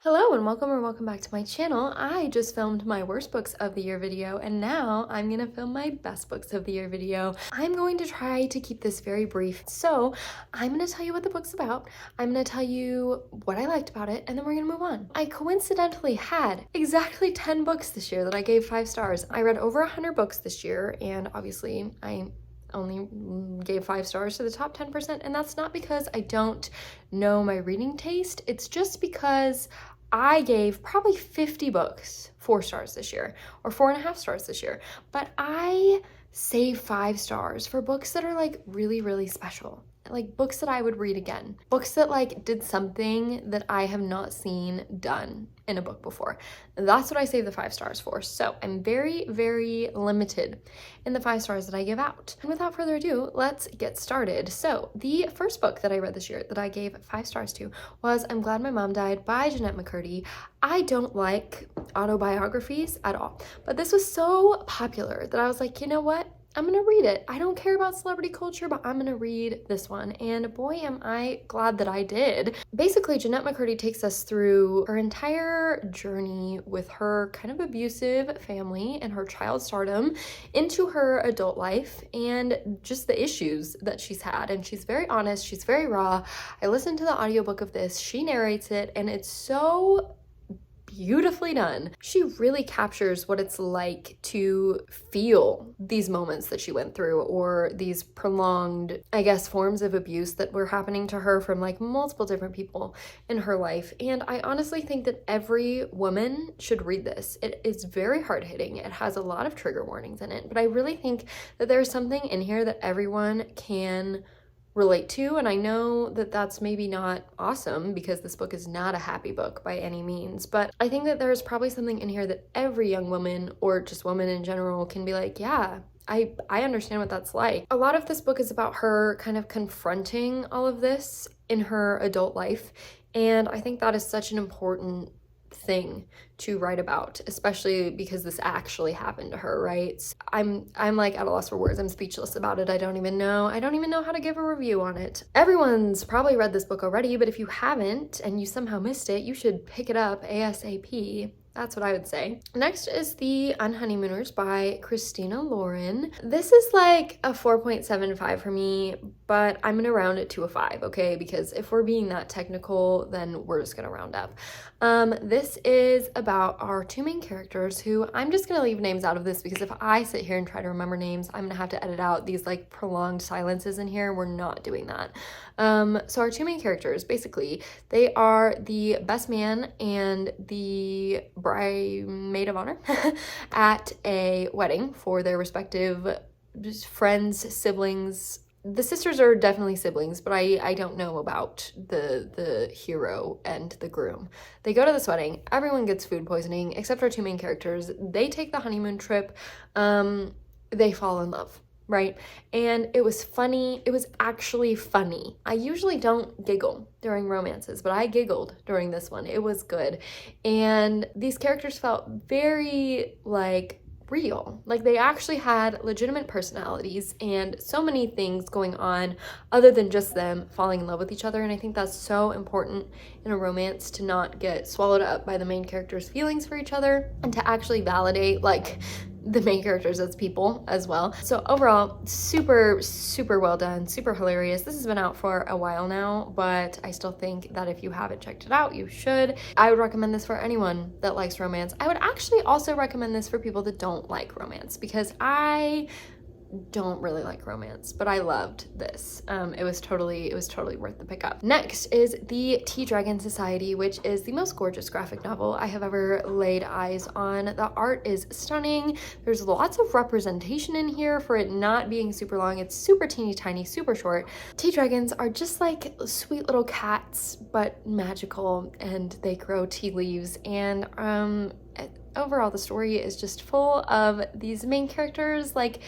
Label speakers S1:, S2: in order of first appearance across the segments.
S1: Hello and welcome back to my channel. I just filmed my worst books of the year video and now I'm gonna film my best books of the year video. I'm going to try to keep this very brief. So I'm gonna tell you what the book's about. I'm gonna tell you what I liked about it and then we're gonna move on. I coincidentally had exactly 10 books this year that I gave 5 stars. I read over 100 books this year and obviously I only gave 5 stars to the top 10%, and that's not because I don't know my reading taste. It's just because I gave probably 50 books 4 stars this year, or 4.5 stars this year, but I save 5 stars for books that are like really, really special. Like books that I would read again. Books that like did something that I have not seen done in a book before. That's what I save the 5 stars for. So I'm very, very limited in the 5 stars that I give out. And without further ado, let's get started. So the first book that I read this year that I gave 5 stars to was I'm Glad My Mom Died by Jeanette McCurdy. I don't like autobiographies at all, but this was so popular that I was like, you know what? I'm gonna read it. I don't care about celebrity culture, but I'm gonna read this one. And boy, am I glad that I did. Basically, Jeanette McCurdy takes us through her entire journey with her kind of abusive family and her child stardom into her adult life and just the issues that she's had. And she's very honest, she's very raw. I listened to the audiobook of this, she narrates it, and it's so beautifully done. She really captures what it's like to feel these moments that she went through, or these prolonged, I guess, forms of abuse that were happening to her from like multiple different people in her life. And I honestly think that every woman should read this. It is very hard-hitting. It has a lot of trigger warnings in it, but I really think that there's something in here that everyone can relate to. And I know that that's maybe not awesome because this book is not a happy book by any means, but I think that there's probably something in here that every young woman or just woman in general can be like, yeah, I understand what that's like. A lot of this book is about her kind of confronting all of this in her adult life, and I think that is such an important thing to write about, especially because this actually happened to her, right? I'm like at a loss for words. I'm speechless about it. I don't even know how to give a review on it. Everyone's probably read this book already, but if you haven't and you somehow missed it, you should pick it up ASAP. That's what I would say. Next is The Unhoneymooners by Christina Lauren. This is like a 4.75 for me, but I'm gonna round it to a 5, okay? Because if we're being that technical, then we're just gonna round up. This is about our 2 main characters who I'm just gonna leave names out of this because if I sit here and try to remember names, I'm gonna have to edit out these like prolonged silences in here. We're not doing that. So our 2 main characters, basically, they are the best man and the maid of honor at a wedding for their respective friends, siblings. The sisters are definitely siblings, but I don't know about the hero and the groom. They go to this wedding, everyone gets food poisoning except our 2 main characters. They take the honeymoon trip, they fall in love, right? And it was funny. It was actually funny. I usually don't giggle during romances, but I giggled during this one. It was good. And these characters felt very like real. Like they actually had legitimate personalities and so many things going on other than just them falling in love with each other. And I think that's so important in a romance, to not get swallowed up by the main character's feelings for each other and to actually validate like the main characters as people as well. So overall, super, super well done, super hilarious. This has been out for a while now, but I still think that if you haven't checked it out, you should. I would recommend this for anyone that likes romance. I would actually also recommend this for people that don't like romance, because I don't really like romance, but I loved this. It was totally worth the pickup. Next is The Tea Dragon Society, which is the most gorgeous graphic novel I have ever laid eyes on. The art is stunning. There's lots of representation in here for it not being super long. It's super teeny tiny, super short. Tea dragons are just like sweet little cats, but magical, and they grow tea leaves. And overall, the story is just full of these main characters like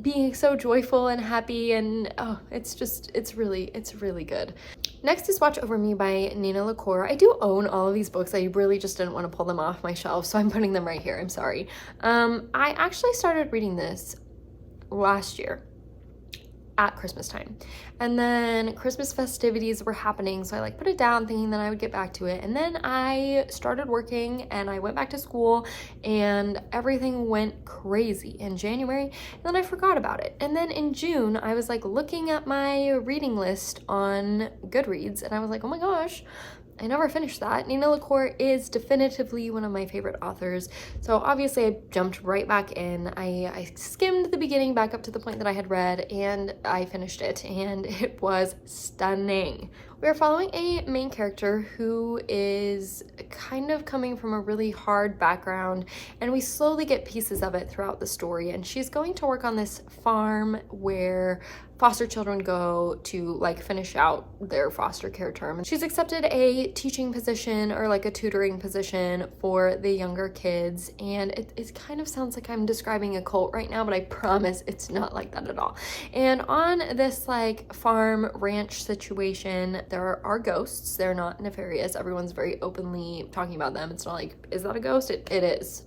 S1: being so joyful and happy, and oh, it's really good. Next is Watch Over Me by Nina LaCour. I do own all of these books. I really just didn't want to pull them off my shelf, so I'm putting them right here. I'm sorry. I actually started reading this last year. at Christmas time. And then Christmas festivities were happening, so I like put it down thinking that I would get back to it. And then I started working and I went back to school and everything went crazy in January, and then I forgot about it. And then in June, I was like looking at my reading list on Goodreads and I was like, oh my gosh, I never finished that. Nina LaCour is definitively one of my favorite authors. So obviously I jumped right back in. I skimmed the beginning back up to the point that I had read and I finished it, and it was stunning. We are following a main character who is kind of coming from a really hard background, and we slowly get pieces of it throughout the story. And she's going to work on this farm where foster children go to like finish out their foster care term. She's accepted a teaching position or like a tutoring position for the younger kids, and it kind of sounds like I'm describing a cult right now, but I promise it's not like that at all. And on this like farm ranch situation, there are ghosts. They're not nefarious. Everyone's very openly talking about them. It's not like, is that a ghost? It is.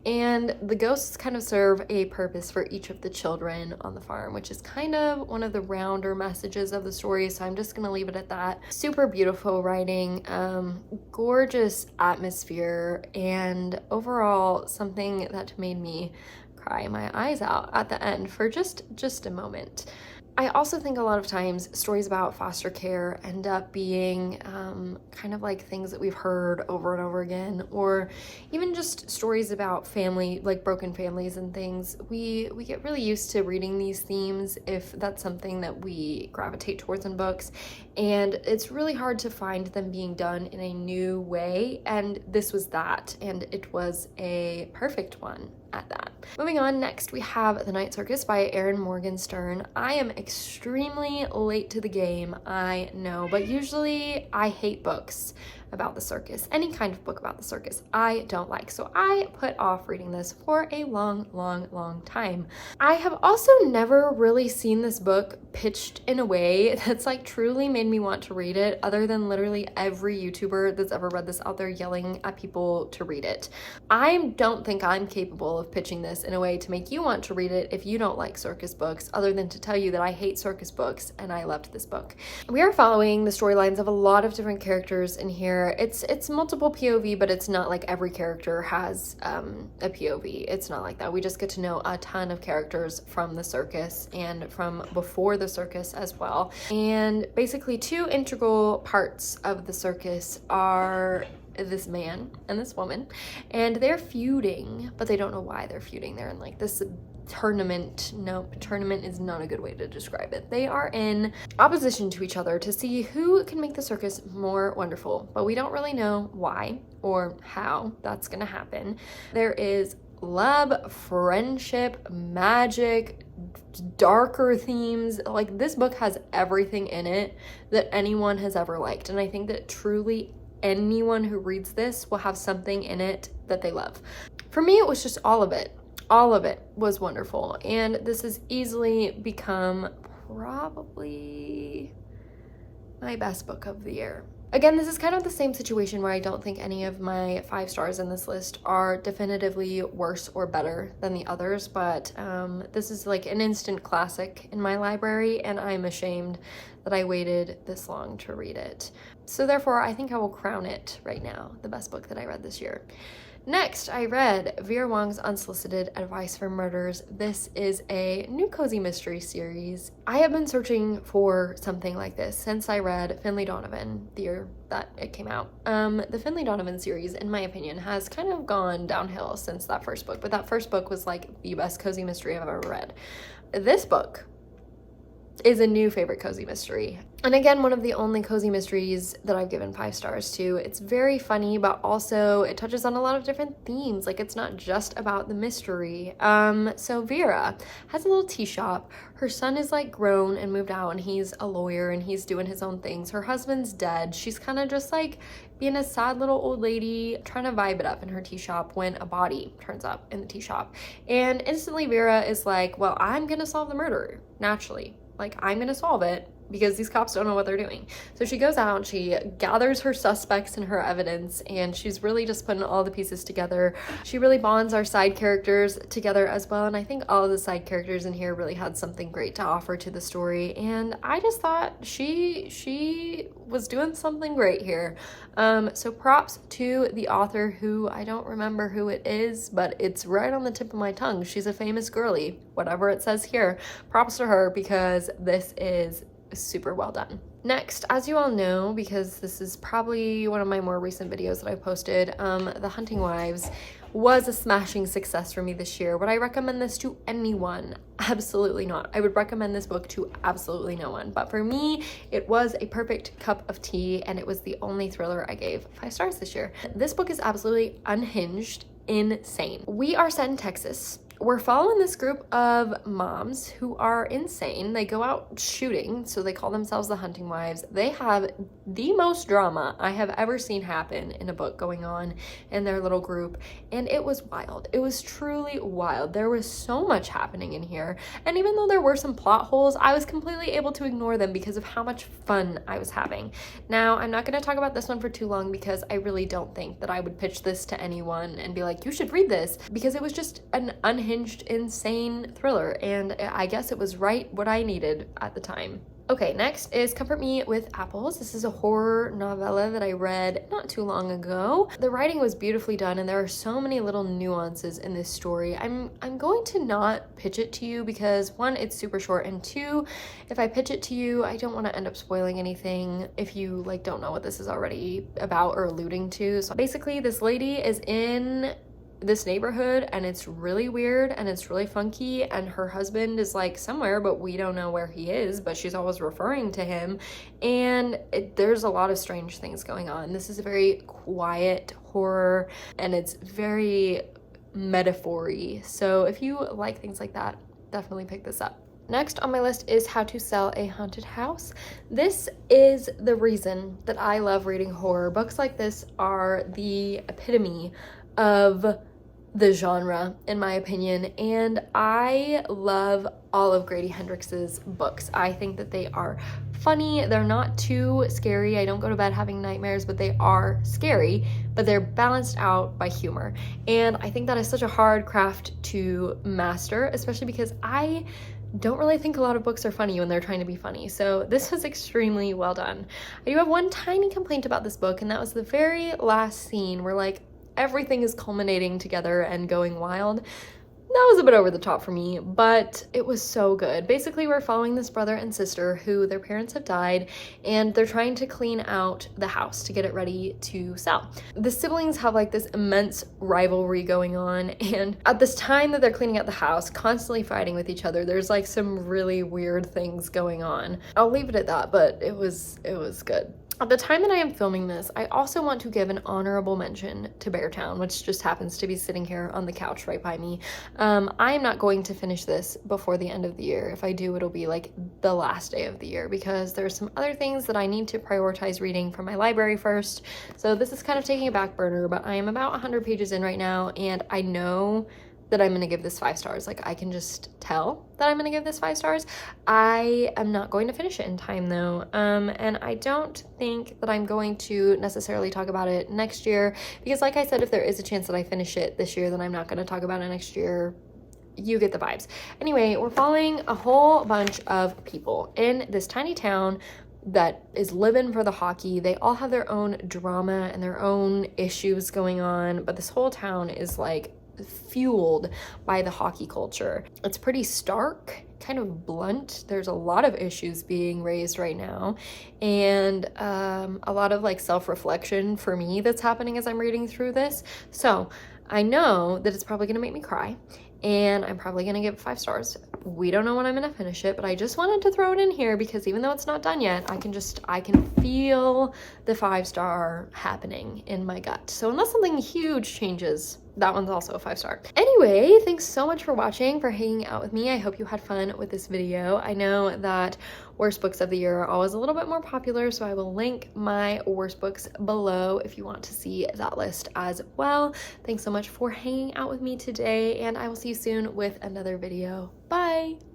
S1: And the ghosts kind of serve a purpose for each of the children on the farm, which is kind of one of the rounder messages of the story, so I'm just gonna leave it at that. Super beautiful writing, gorgeous atmosphere, and overall something that made me cry my eyes out at the end for just a moment. I also think a lot of times stories about foster care end up being kind of like things that we've heard over and over again, or even just stories about family, like broken families and things. We get really used to reading these themes if that's something that we gravitate towards in books, and it's really hard to find them being done in a new way, and this was that, and it was a perfect one at that. Moving on, next we have The Night Circus by Erin Morgenstern. I am extremely late to the game, I know, but usually I hate books about the circus. Any kind of book about the circus I don't like, so I put off reading this for a long time. I have also never really seen this book pitched in a way that's like truly made me want to read it, other than literally every YouTuber that's ever read this out there yelling at people to read it. I don't think I'm capable of pitching this in a way to make you want to read it if you don't like circus books, other than to tell you that I hate circus books and I loved this book. We are following the storylines of a lot of different characters in here. It's multiple POV, but it's not like every character has a POV. It's not like that. We just get to know a ton of characters from the circus and from before the circus as well. And basically two integral parts of the circus are this man and this woman, and they're feuding, but they don't know why they're feuding. They're in like this tournament. Nope, tournament is not a good way to describe it. They are in opposition to each other to see who can make the circus more wonderful, but we don't really know why or how that's gonna happen. There is love, friendship, magic, darker themes. Like, this book has everything in it that anyone has ever liked, and I think that truly anyone who reads this will have something in it that they love. For me, it was just all of it. All of it was wonderful, and this has easily become probably my best book of the year. Again, this is kind of the same situation where I don't think any of my 5 stars in this list are definitively worse or better than the others, but this is like an instant classic in my library, and I'm ashamed that I waited this long to read it. So therefore, I think I will crown it right now the best book that I read this year. Next, I read Vera Wong's Unsolicited Advice for Murders. This is a new cozy mystery series. I have been searching for something like this since I read Finlay Donovan the year that it came out. The Finlay Donovan series, in my opinion, has kind of gone downhill since that first book, but that first book was like the best cozy mystery I've ever read. This book is a new favorite cozy mystery. And again, one of the only cozy mysteries that I've given 5 stars to. It's very funny, but also it touches on a lot of different themes. Like, it's not just about the mystery. So Vera has a little tea shop. Her son is like grown and moved out, and he's a lawyer and he's doing his own things. Her husband's dead. She's kind of just like being a sad little old lady trying to vibe it up in her tea shop when a body turns up in the tea shop. And instantly Vera is like, well, I'm gonna solve the murder, naturally. Like, I'm gonna solve it because these cops don't know what they're doing. So she goes out, she gathers her suspects and her evidence, and she's really just putting all the pieces together. She really bonds our side characters together as well, and I think all of the side characters in here really had something great to offer to the story, and I just thought she was doing something great here. So props to the author, who I don't remember who it is, but it's right on the tip of my tongue. She's a famous girly, whatever it says here. Props to her, because this is super well done. Next, as you all know, because this is probably one of my more recent videos that I posted, The Hunting Wives was a smashing success for me this year. Would I recommend this to anyone? Absolutely not. I would recommend this book to absolutely no one. But for me, it was a perfect cup of tea, and it was the only thriller I gave 5 stars this year. This book is absolutely unhinged, insane. We are set in Texas. We're following this group of moms who are insane. They go out shooting, so they call themselves the Hunting Wives. They have the most drama I have ever seen happen in a book going on in their little group, and it was wild. It was truly wild. There was so much happening in here, and even though there were some plot holes, I was completely able to ignore them because of how much fun I was having. Now, I'm not going to talk about this one for too long, because I really don't think that I would pitch this to anyone and be like, you should read this, because it was just an unhinged, insane thriller, and I guess it was right what I needed at the time. Okay, next is Comfort Me with Apples. This is a horror novella that I read not too long ago. The writing was beautifully done, and there are so many little nuances in this story. I'm going to not pitch it to you because, one, it's super short, and two, if I pitch it to you, I don't want to end up spoiling anything if you don't know what this is already about or alluding to. So basically, this lady is in this neighborhood, and it's really weird and it's really funky, and her husband is somewhere, but we don't know where he is, but she's always referring to him, and there's a lot of strange things going on. This is a very quiet horror, and it's very metaphor-y, so if you like things like that, definitely pick this up. Next on my list is How to Sell a Haunted House. This is the reason that I love reading horror. Books like this are the epitome of the genre, in my opinion, and I love all of Grady Hendrix's books. I think that they are funny, they're not too scary, I don't go to bed having nightmares, but they are scary, but they're balanced out by humor, and I think that is such a hard craft to master, especially because I don't really think a lot of books are funny when they're trying to be funny, so this was extremely well done. I do have one tiny complaint about this book, and that was the very last scene where everything is culminating together and going wild. That was a bit over the top for me, but it was so good. Basically, we're following this brother and sister who their parents have died, and they're trying to clean out the house to get it ready to sell. The siblings have this immense rivalry going on, and at this time that they're cleaning out the house, constantly fighting with each other, there's some really weird things going on. I'll leave it at that, but it was good. At the time that I am filming this, I also want to give an honorable mention to Beartown, which just happens to be sitting here on the couch right by me. I am not going to finish this before the end of the year. If I do, it'll be the last day of the year, because there's some other things that I need to prioritize reading from my library first. So this is kind of taking a back burner, but I am about 100 pages in right now, and I know that I'm going to give this 5 stars. I can just tell that I'm going to give this 5 stars. I am not going to finish it in time though. And I don't think that I'm going to necessarily talk about it next year, because like I said, if there is a chance that I finish it this year, then I'm not going to talk about it next year. You get the vibes. Anyway, we're following a whole bunch of people in this tiny town that is living for the hockey. They all have their own drama and their own issues going on, but this whole town is fueled by the hockey culture. It's pretty stark, kind of blunt. There's a lot of issues being raised right now, and a lot of self-reflection for me that's happening as I'm reading through this. So I know that it's probably gonna make me cry, and I'm probably gonna give it 5 stars. We don't know when I'm gonna finish it, but I just wanted to throw it in here because even though it's not done yet, I can feel the 5-star happening in my gut. So unless something huge changes, that one's also a 5-star. Anyway, thanks so much for watching, for hanging out with me. I hope you had fun with this video. I know that worst books of the year are always a little bit more popular, so I will link my worst books below if you want to see that list as well. Thanks so much for hanging out with me today, and I will see you soon with another video. Bye!